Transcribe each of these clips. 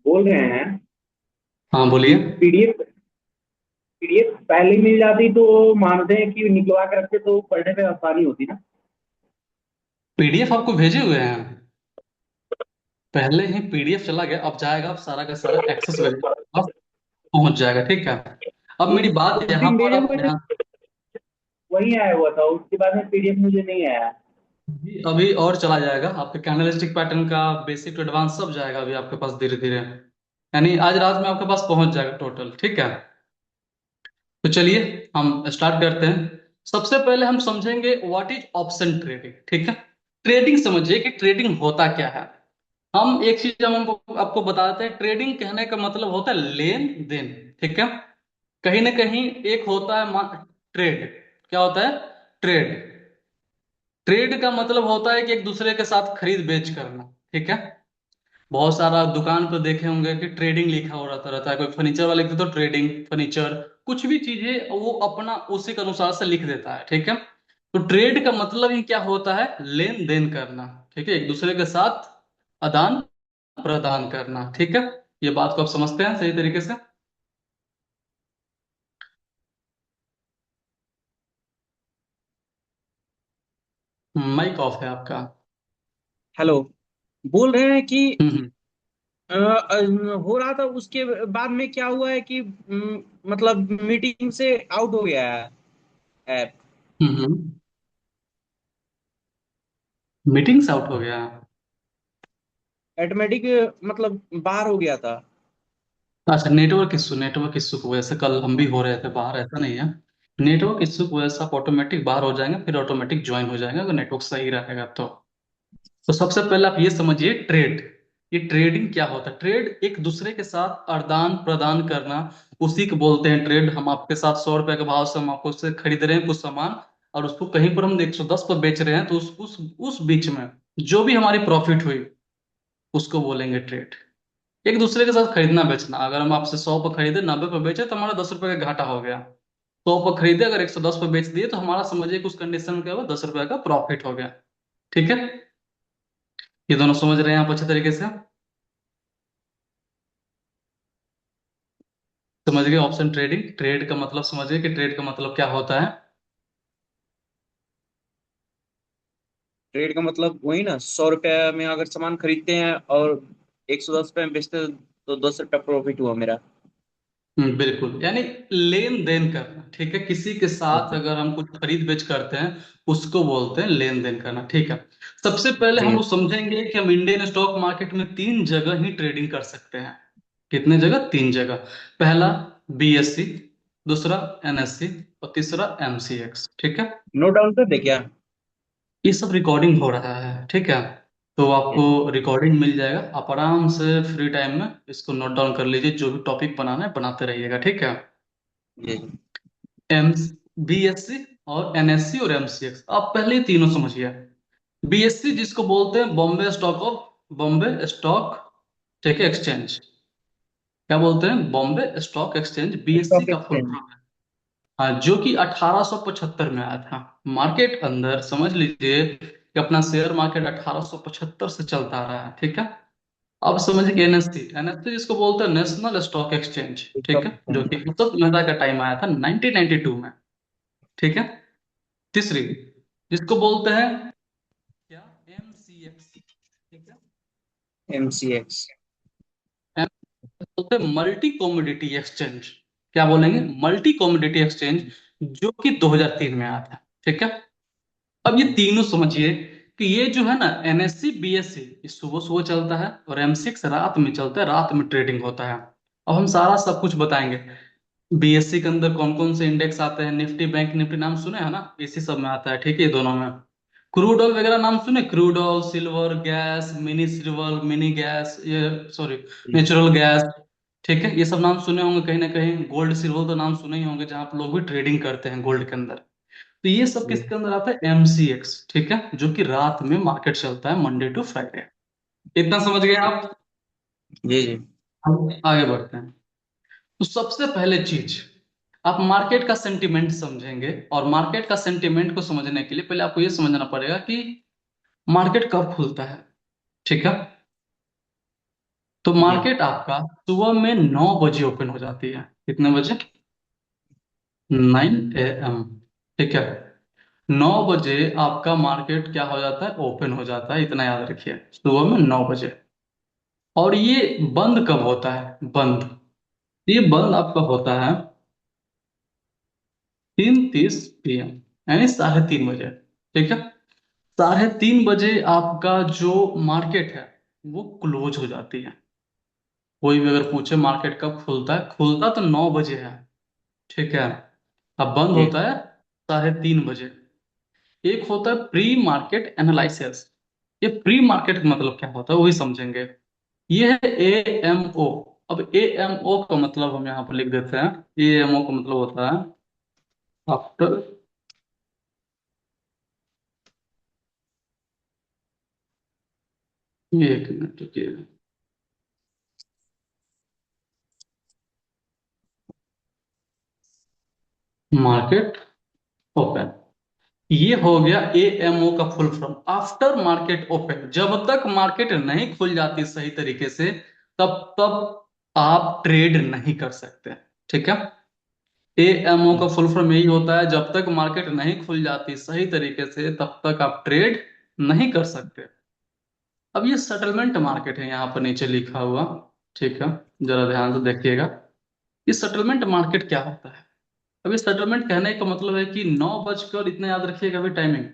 बोल रहे हैं हाँ कि बोलिए। पीडीएफ पीडीएफ पहले मिल जाती तो मानते हैं कि निकलवा के रखते तो पढ़ने में आसानी होती ना। पीडीएफ आपको भेजे हुए हैं। पहले ही पीडीएफ चला गया, अब जाएगा, अब सारा का सारा एक्सेस वगैरह अब पहुंच जाएगा। ठीक है। अब मेरी उस बात यहाँ दिन पर भेजे आप हुए थे, ध्यान। वही आया हुआ था, उसके बाद में पीडीएफ मुझे नहीं आया। अभी और चला जाएगा, आपके कैंडलस्टिक पैटर्न का बेसिक टू एडवांस सब जाएगा अभी आपके पास धीरे धीरे, यानी आज रात में आपके पास पहुंच जाएगा टोटल। ठीक है। तो चलिए हम स्टार्ट करते हैं। सबसे पहले हम समझेंगे व्हाट इज ऑप्शन ट्रेडिंग। ठीक है। ट्रेडिंग समझिए कि ट्रेडिंग होता क्या है। हम एक चीज हम आपको बताते हैं, ट्रेडिंग कहने का मतलब होता है लेन देन। ठीक है। कहीं ना कहीं एक होता है ट्रेड। क्या होता है? ट्रेड। ट्रेड का मतलब होता है कि एक दूसरे के साथ खरीद बेच करना। ठीक है। बहुत सारा दुकान पर देखे होंगे कि ट्रेडिंग लिखा हो रहता है, कोई फर्नीचर वाले के तो ट्रेडिंग फर्नीचर, कुछ भी चीजें वो अपना उसी के अनुसार से लिख देता है। ठीक है। तो ट्रेड का मतलब ही क्या होता है? लेन देन करना। ठीक है। एक दूसरे के साथ आदान प्रदान करना। ठीक है। ये बात को आप समझते हैं सही तरीके से? माइक ऑफ है आपका। हेलो। बोल रहे हैं कि हम्म। हो रहा था, उसके बाद में क्या हुआ है कि मतलब मीटिंग से आउट हो गया है ऐप। हम्म। मीटिंग से आउट हो गया। ऑटोमेटिक मतलब बाहर हो गया था। अच्छा, नेटवर्क इश्यू की वजह से कल हम भी हो रहे थे बाहर, ऐसा नहीं है। नेटवर्क इश्यू की वजह से आप ऑटोमेटिक बाहर हो जाएंगे, फिर ऑटोमेटिक ज्वाइन हो जाएंगे अगर नेटवर्क सही रहेगा तो सबसे पहले आप ये समझिए ट्रेड। ये ट्रेडिंग क्या होता है? ट्रेड एक दूसरे के साथ आदान प्रदान करना, उसी को बोलते हैं ट्रेड। हम आपके साथ 100 रुपए के भाव से हम आपको उससे खरीद रहे हैं कुछ सामान, और उसको कहीं पर हम 110 पर बेच रहे हैं, तो उस बीच में जो भी हमारी प्रॉफिट हुई उसको बोलेंगे ट्रेड। एक दूसरे के साथ खरीदना बेचना, अगर हम आपसे 100 पर खरीदे 90 पर बेचे तो हमारा 10 रुपए का घाटा हो गया। 100 पर खरीदे अगर 110 पर बेच दिए तो हमारा समझिए कि उस कंडीशन में क्या हुआ, 10 रुपए का प्रॉफिट हो गया। ठीक है। ये दोनों समझ रहे हैं आप अच्छे तरीके से? समझ गए ऑप्शन ट्रेडिंग, ट्रेड का मतलब समझ गए कि ट्रेड का मतलब क्या होता है? ट्रेड का मतलब वही ना, 100 रुपये में अगर सामान खरीदते हैं और 110 रुपये में बेचते हैं तो 10 रुपया प्रॉफिट हुआ मेरा। बिल्कुल, यानी लेन देन करना। ठीक है। किसी के साथ जी। अगर हम कुछ खरीद बेच करते हैं उसको बोलते हैं लेन देन करना। ठीक है। सबसे पहले हम जी। लोग समझेंगे कि हम इंडियन स्टॉक मार्केट में तीन जगह ही ट्रेडिंग कर सकते हैं। कितने जगह? तीन जगह। पहला बीएससी, दूसरा एनएससी, और तीसरा एमसीएक्स। ठीक है। नोट डाउन कर दे क्या? ये सब रिकॉर्डिंग हो रहा है। ठीक है। तो आपको रिकॉर्डिंग मिल जाएगा, आप आराम से फ्री टाइम में इसको नोट डाउन कर लीजिए, जो भी टॉपिक बनाना है बनाते रहिएगा। ठीक है। जी। एम बीएससी और एनएससी और एमसीएक्स, आप पहले ही तीनों समझिए। बीएससी जिसको बोलते हैं बॉम्बे स्टॉक, ठीक है, एक्सचेंज। क्या बोलते हैं? Bombay stock exchange, BSc stock का फुल एक्सचेंज। फॉर्म है। हाँ, जो कि 1875 में आया था मार्केट अंदर। समझ लीजिए कि अपना शेयर मार्केट 1875 से चलता आ रहा है। ठीक है। अब समझिए एनएससी, एनएससी जिसको बोलते हैं नेशनल स्टॉक एक्सचेंज। ठीक स्टॉक है। जो एक्सचेंज। कि उस मेहता का टाइम आया था 1992 में। ठीक है। तीसरी जिसको बोलते हैं क्या, एमसीएक्स। ठीक है। एमसीएक्स। M बोलते हैं मल्टी कमोडिटी एक्सचेंज। क्या बोलेंगे? मल्टी कमोडिटी एक्सचेंज, जो कि 2003 में आया था। ठीक है। अब ये तीनों समझिए कि ये जो है ना, एनएससी बीएससी, ये सुबह सुबह चलता है, और एमसीएक्स रात में चलता है, रात में ट्रेडिंग होता है। अब हम सारा सब कुछ बताएंगे। बीएससी के अंदर कौन कौन से इंडेक्स आते हैं? निफ्टी, बैंक निफ्टी नाम सुने हैं ना, इसी सब में आता है। ठीक है। ये दोनों में क्रूड ऑयल वगैरह नाम सुने? Crude oil, silver, gas, mini silver, mini gas, ये सॉरी, नेचुरल गैस। ठीक है। ये सब नाम सुने होंगे कहीं ना कहीं। गोल्ड सिल्वर तो नाम सुने ही होंगे, जहां पर लोग भी ट्रेडिंग करते हैं गोल्ड के अंदर। तो ये सब जी। किसके अंदर आता है? एमसीएक्स। ठीक है। जो कि रात में मार्केट चलता है, मंडे टू फ्राइडे। इतना समझ गए आप? जी। जी। हम आगे बढ़ते हैं। तो सबसे पहले चीज, आप मार्केट का सेंटिमेंट समझेंगे, और मार्केट का सेंटिमेंट को समझने के लिए पहले आपको यह समझना पड़ेगा कि मार्केट कब खुलता है। ठीक है। तो जी। मार्केट आपका सुबह में 9 बजे ओपन हो जाती है। कितने बजे? 9 AM। ठीक है। 9 बजे आपका मार्केट क्या हो जाता है? ओपन हो जाता है, इतना याद रखिए, सुबह में 9 बजे। और ये बंद कब होता है? बंद, ये बंद आपका होता है 3:30 PM, यानी 3:30 बजे। ठीक है। 3:30 बजे आपका जो मार्केट है वो क्लोज हो जाती है। कोई भी अगर पूछे मार्केट कब खुलता है, खुलता तो 9 बजे है। ठीक है। अब बंद जी। होता है 3:30 बजे। एक होता है प्री मार्केट एनालिसिस। ये प्री मार्केट का मतलब क्या होता है वही समझेंगे। ये है AMO। अब AMO का मतलब हम यहाँ पर लिख देते हैं। AMO का मतलब होता है आफ्टर, ये एक मिनट रुकिए, मार्केट ओपन। ये हो गया AMO का full form, after market open. जब तक मार्केट नहीं खुल जाती सही तरीके से, तब तक आप ट्रेड नहीं कर सकते। ठीक है। AMO का फुल फॉर्म यही होता है, जब तक मार्केट नहीं खुल जाती सही तरीके से तब तक आप ट्रेड नहीं कर सकते। अब ये सेटलमेंट मार्केट है यहाँ पर नीचे लिखा हुआ। ठीक है। जरा ध्यान से देखिएगा, ये सेटलमेंट मार्केट क्या होता है। अभी सेटलमेंट कहने का मतलब है कि 9 बजकर, इतना याद रखिएगा अभी टाइमिंग,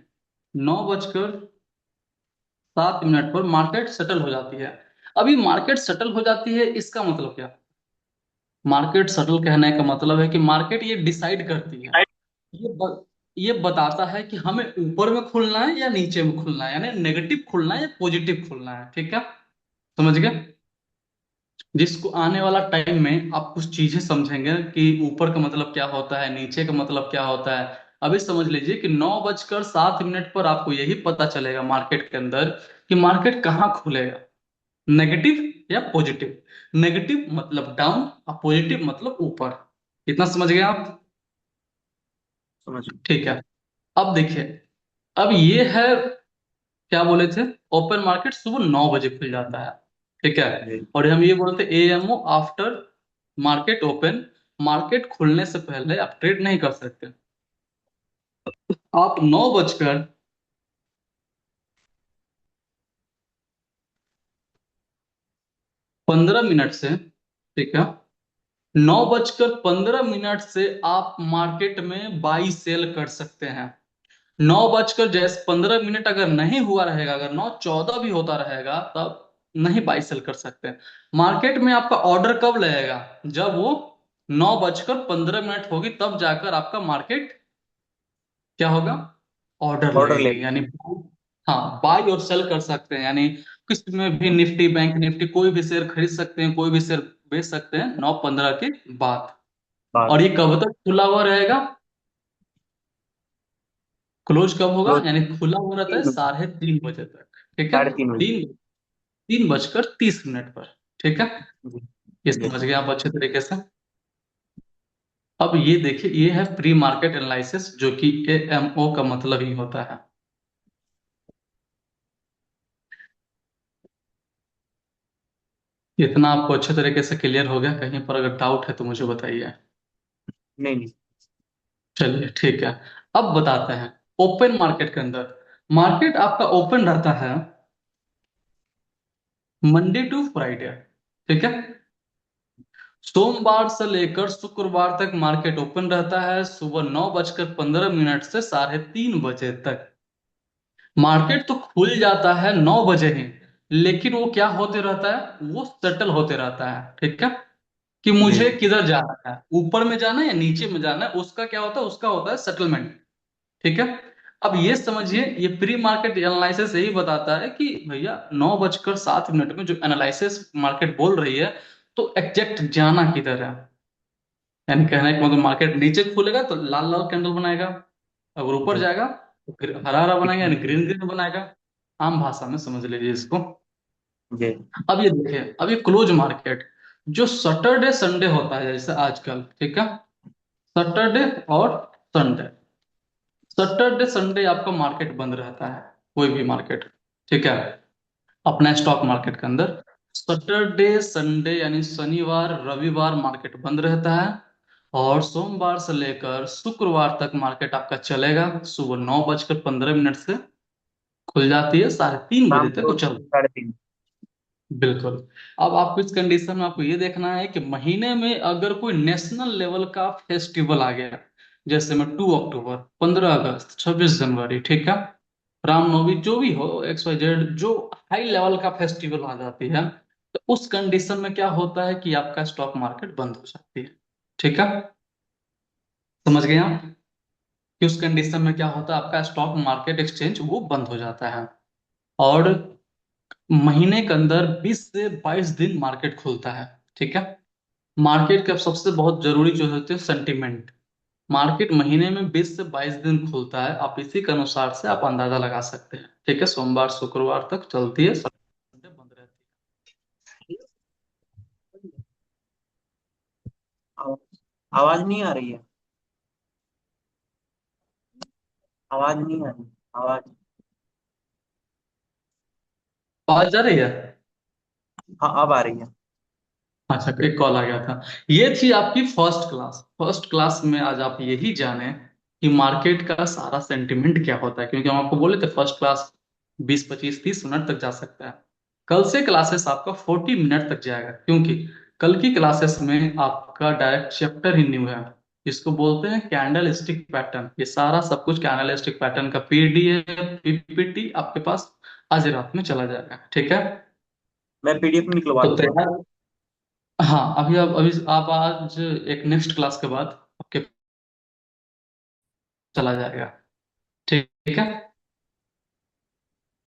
9:07 पर मार्केट सेटल हो जाती है। अभी मार्केट सेटल हो जाती है, इसका मतलब क्या? मार्केट सेटल कहने का मतलब है कि मार्केट ये डिसाइड करती है, ये बताता है कि हमें ऊपर में खुलना है या नीचे में खुलना है, यानी नेगेटिव खुलना है या पॉजिटिव खुलना है। ठीक है। समझ गए? जिसको आने वाला टाइम में आप कुछ चीजें समझेंगे कि ऊपर का मतलब क्या होता है, नीचे का मतलब क्या होता है। अभी समझ लीजिए कि 9:07 पर आपको यही पता चलेगा मार्केट के अंदर कि मार्केट कहाँ खुलेगा, नेगेटिव या पॉजिटिव। नेगेटिव मतलब डाउन और पॉजिटिव मतलब ऊपर। इतना समझ गए आप? समझ। ठीक है। अब देखिए, अब ये है, क्या बोले थे, ओपन मार्केट सुबह 9 बजे खुल जाता है। ठीक है। जी। और हम ये बोलते AMO after market open. Market खुलने से पहले आप ट्रेड नहीं कर सकते। आप 9:15 से, ठीक है, 9:15 से आप मार्केट में बाई सेल कर सकते हैं। 9:15 अगर नहीं हुआ रहेगा, अगर 9:14 भी होता रहेगा, तब नहीं बाई सेल कर सकते। मार्केट में आपका ऑर्डर कब लगेगा? जब वो 9:15 होगी, तब जाकर आपका मार्केट क्या होगा? ऑर्डर ऑर्डर ले। लगेगी, यानी हाँ, बाई और सेल कर सकते हैं। यानी किसी में भी निफ्टी, बैंक निफ्टी, कोई भी शेयर खरीद सकते हैं, कोई भी शेयर बेच सकते हैं 9:15 के बाद। बात। और ये कब तक खुला हुआ रहेगा? क्लोज कब होगा? रोज। यानी खुला हुआ रहता है 3 बजे। 3:30 बजे तक। ठीक है। 3:30 बजे। तीन 3:30 पर। ठीक है। जी। ये जी। समझ गए आप अच्छे तरीके से? अब ये देखिए, ये है प्री मार्केट एनालिसिस, जो कि AMO का मतलब ही होता है। इतना आपको अच्छे तरीके से क्लियर हो गया? कहीं पर अगर डाउट है तो मुझे बताइए। नहीं नहीं। चलिए ठीक है। अब बताते हैं ओपन मार्केट के अंदर, मार्केट आपका ओपन रहता है मंडे टू फ्राइडे। ठीक है। सोमवार से लेकर शुक्रवार तक मार्केट ओपन रहता है, सुबह 9:15 से 3:30 बजे तक। मार्केट तो खुल जाता है 9 बजे ही, लेकिन वो क्या होते रहता है, वो सेटल होते रहता है। ठीक है। कि जी। मुझे किधर जाना है, ऊपर में जाना है या नीचे में जाना है, उसका क्या होता है, उसका होता है सेटलमेंट। ठीक है। अब ये समझिए, ये प्री मार्केट एनालिसिस यही बताता है कि भैया 9:07 में जो एनालिसिस मार्केट बोल रही है, तो एग्जैक्ट जाना किधर है। यानी कहने का मतलब, मार्केट नीचे खुलेगा तो लाल लाल कैंडल बनाएगा, अगर ऊपर जी। जाएगा तो फिर हरा हरा बनाएगा, यानी ग्रीन ग्रीन बनाएगा। आम भाषा में समझ लीजिए इसको। जी। अब ये देखिए, अब ये क्लोज मार्केट जो सैटरडे संडे होता है जैसे आजकल, ठीक है, सैटरडे और संडे, सैटरडे संडे आपका मार्केट बंद रहता है, कोई भी मार्केट। ठीक है। अपना स्टॉक मार्केट के अंदर सैटरडे संडे यानी शनिवार रविवार मार्केट बंद रहता है, और सोमवार से लेकर शुक्रवार तक मार्केट आपका चलेगा। सुबह 9:15 से खुल जाती है, 3:30 बजे शाम तक को वो चल। 3:30। बिल्कुल। अब आपको इस कंडीशन में आपको ये देखना है कि महीने में अगर कोई नेशनल लेवल का फेस्टिवल आ गया, जैसे में 2 अक्टूबर, 15 अगस्त, 26 जनवरी, ठीक है, रामनवमी, जो भी हो, XYZ, जो हाई लेवल का फेस्टिवल आ जाती है, तो उस कंडीशन में क्या होता है कि आपका स्टॉक मार्केट बंद हो जाती है। ठीक है, समझ गए आप कि उस कंडीशन में क्या होता है, आपका स्टॉक मार्केट एक्सचेंज वो बंद हो जाता है। और महीने के अंदर 20 से 22 दिन मार्केट खुलता है। ठीक है। मार्केट का सबसे बहुत जरूरी जो होते हैं सेंटिमेंट। मार्केट महीने में 20 से 22 दिन खुलता है, आप इसी के अनुसार से आप अंदाजा लगा सकते हैं। ठीक है, सोमवार शुक्रवार तक चलती है, संडे बंद रहती आवाज नहीं आ रही है। आवाज नहीं आ रही। आवाज। है। आवाज जा रही है? हाँ, अब आ रही है। अच्छा, एक कॉल आ गया था। ये थी आपकी फर्स्ट क्लास। फर्स्ट क्लास में आज आप यही जाने कि मार्केट का सारा सेंटिमेंट क्या होता है, क्योंकि हम आपको बोले थे फर्स्ट क्लास 20, 25, 30 मिनट तक जा सकता है। कल से क्लासेस आपका 40 मिनट तक जाएगा, क्योंकि कल की क्लासेस में आपका डायरेक्ट चैप्टर ही न्यू है, जिसको बोलते हैं कैंडल स्टिक पैटर्न। ये सारा सब कुछ कैंडल स्टिक पैटर्न का पीडीएफ पीपीटी आपके पास आज रात में चला जाएगा। ठीक है, मैं पीडीएफ निकलवा तो दूंगा। तैयार। हाँ, अभी आप आज एक नेक्स्ट क्लास के बाद आपके चला जाएगा। ठीक ठीक है।